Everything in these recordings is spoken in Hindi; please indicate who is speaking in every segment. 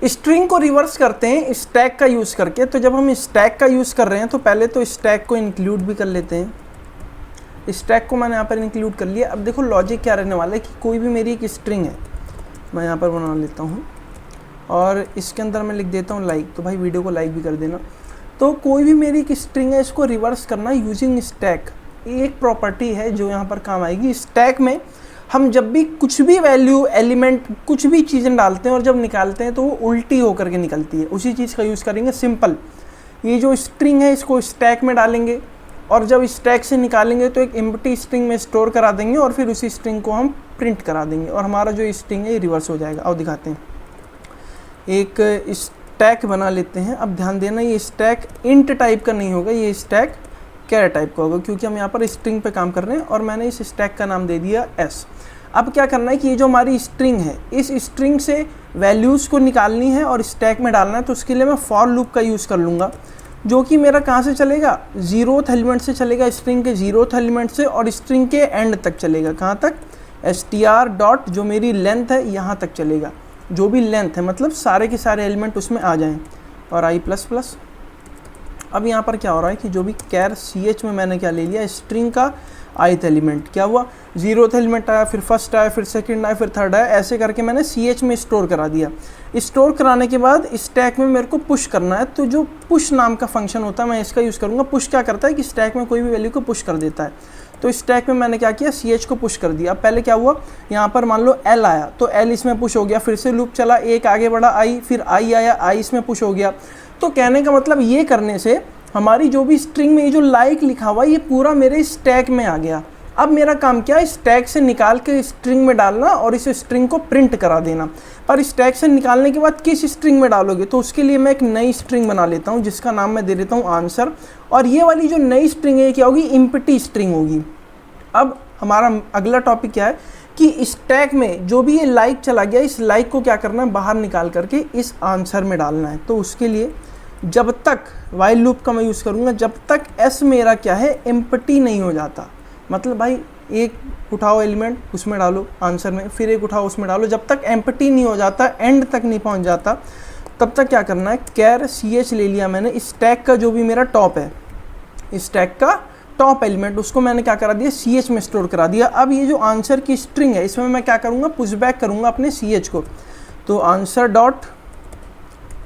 Speaker 1: स्ट्रिंग को रिवर्स करते हैं स्टैक का यूज़ करके। तो जब हम स्टैक का यूज़ कर रहे हैं तो पहले तो स्टैक को इंक्लूड भी कर लेते हैं। स्टैक को मैंने यहाँ पर इंक्लूड कर लिया। अब देखो लॉजिक क्या रहने वाला है कि कोई भी मेरी एक स्ट्रिंग है, मैं यहाँ पर बना लेता हूँ और इसके अंदर मैं लिख देता हूँ लाइक। तो भाई वीडियो को लाइक भी कर देना। तो कोई भी मेरी एक स्ट्रिंग है, इसको रिवर्स करना यूजिंग स्टैक, एक प्रॉपर्टी है जो यहाँ पर काम आएगी। स्टैक में हम जब भी कुछ भी वैल्यू एलिमेंट कुछ भी चीज़ें डालते हैं और जब निकालते हैं तो वो उल्टी होकर के निकलती है, उसी चीज़ का यूज़ करेंगे। सिंपल, ये जो स्ट्रिंग है इसको स्टैक में डालेंगे और जब स्टैक से निकालेंगे तो एक एम्प्टी स्ट्रिंग में स्टोर करा देंगे और फिर उसी स्ट्रिंग को हम प्रिंट करा देंगे और हमारा जो स्ट्रिंग है ये रिवर्स हो जाएगा। अब दिखाते हैं, एक स्टैक बना लेते हैं। अब ध्यान देना, ये स्टैक इंट टाइप का नहीं होगा, ये स्टैक कैर टाइप का होगा, क्योंकि हम यहाँ पर स्ट्रिंग पे काम कर रहे हैं और मैंने इस स्टैक का नाम दे दिया एस। अब क्या करना है कि ये जो हमारी स्ट्रिंग है, इस स्ट्रिंग से वैल्यूज़ को निकालनी है और स्टैक में डालना है। तो उसके लिए मैं फॉर लूप का यूज़ कर लूँगा, जो कि मेरा कहाँ से चलेगा, 0th एलिमेंट से चलेगा, स्ट्रिंग के 0th एलिमेंट से, और स्ट्रिंग के एंड तक चलेगा। कहाँ तक, str डॉट जो मेरी लेंथ है यहाँ तक चलेगा। जो भी लेंथ है मतलब सारे के सारे एलिमेंट उसमें आ जाएं, और आई प्लस प्लस। अब यहाँ पर क्या हो रहा है कि जो भी कैर ch में मैंने क्या ले लिया, स्ट्रिंग का ith एलिमेंट क्या हुआ, 0th एलिमेंट आया, फिर फर्स्ट आया, फिर सेकंड आया, फिर थर्ड आया, ऐसे करके मैंने ch में स्टोर करा दिया। स्टोर कराने के बाद स्टैक में मेरे को पुश करना है, तो जो पुश नाम का फंक्शन होता है मैं इसका यूज़ करूँगा। पुश क्या करता है कि स्टैक में कोई भी वैल्यू को पुश कर देता है। तो स्टैक में मैंने क्या किया, ch को पुश कर दिया। अब पहले क्या हुआ, यहाँ पर मान लो l आया तो l इसमें पुश हो गया, फिर से लूप चला, एक आगे बढ़ा i, फिर i आया, i इसमें पुश हो गया। तो कहने का मतलब ये करने से हमारी जो भी स्ट्रिंग में ये जो लाइक लिखा हुआ ये पूरा मेरे स्टैक में आ गया। अब मेरा काम क्या है, स्टैक से निकाल के स्ट्रिंग में डालना और इस स्ट्रिंग को प्रिंट करा देना। पर स्टैक से निकालने के बाद किस स्ट्रिंग में डालोगे, तो उसके लिए मैं एक नई स्ट्रिंग बना लेता हूँ जिसका नाम मैं दे देता हूँ आंसर। और ये वाली जो नई स्ट्रिंग है क्या होगी, एम्प्टी स्ट्रिंग होगी। अब हमारा अगला टॉपिक क्या है कि स्टैक में जो भी ये लाइक चला गया, इस लाइक को क्या करना है, बाहर निकाल करके इस आंसर में डालना है। तो उसके लिए जब तक वाइल लूप का मैं यूज़ करूँगा, जब तक एस मेरा क्या है, एम्प्टी नहीं हो जाता। मतलब भाई एक उठाओ एलिमेंट उसमें डालो आंसर में, फिर एक उठाओ उसमें डालो, जब तक एम्प्टी नहीं हो जाता, एंड तक नहीं पहुंच जाता, तब तक क्या करना है, कैर ch ले लिया मैंने, स्टैक का जो भी मेरा टॉप है, स्टैक का टॉप एलिमेंट, उसको मैंने क्या करा दिया, ch में स्टोर करा दिया। अब ये जो आंसर की स्ट्रिंग है इसमें मैं क्या करूँगा, पुशबैक करूँगा अपने ch को। तो आंसर डॉट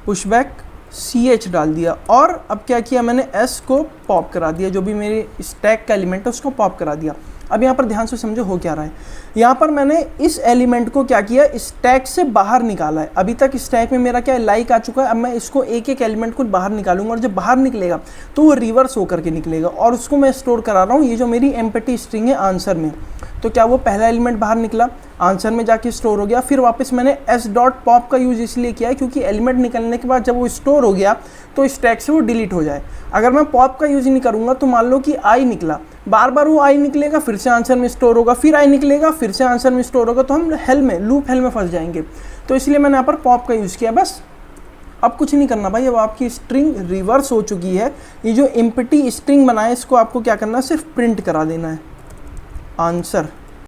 Speaker 1: पुशबैक ch डाल दिया, और अब क्या किया मैंने, s को पॉप करा दिया, जो भी मेरी स्टैक का एलिमेंट है उसको पॉप करा दिया। अब यहाँ पर ध्यान से समझो हो क्या रहा है, यहाँ पर मैंने इस एलिमेंट को क्या किया, स्टैक से बाहर निकाला है। अभी तक स्टैक में मेरा क्या है, लाइक आ चुका है। अब मैं इसको एक एक एलिमेंट को बाहर निकालूंगा और जब बाहर निकलेगा तो वो रिवर्स होकर के निकलेगा, और उसको मैं स्टोर करा रहा हूँ ये जो मेरी एम्प्टी स्ट्रिंग है आंसर में। तो क्या वो पहला एलिमेंट बाहर निकला, आंसर में जाके स्टोर हो गया, फिर वापस मैंने s डॉट पॉप का यूज़ इसलिए किया है क्योंकि एलिमेंट निकलने के बाद जब वो स्टोर हो गया तो स्टैक से वो डिलीट हो जाए। अगर मैं पॉप का यूज़ नहीं करूँगा तो मान लो कि i निकला, बार बार वो i निकलेगा, फिर से आंसर में स्टोर होगा, फिर i निकलेगा, फिर से आंसर में स्टोर होगा, तो हम लूप हेल में फंस जाएंगे। तो इसलिए मैंने यहाँ पर पॉप का यूज़ किया। बस अब कुछ नहीं करना भाई, अब आपकी स्ट्रिंग रिवर्स हो चुकी है। ये जो एम्प्टी स्ट्रिंग बनाए इसको आपको क्या करना है, सिर्फ प्रिंट करा देना है आंसर।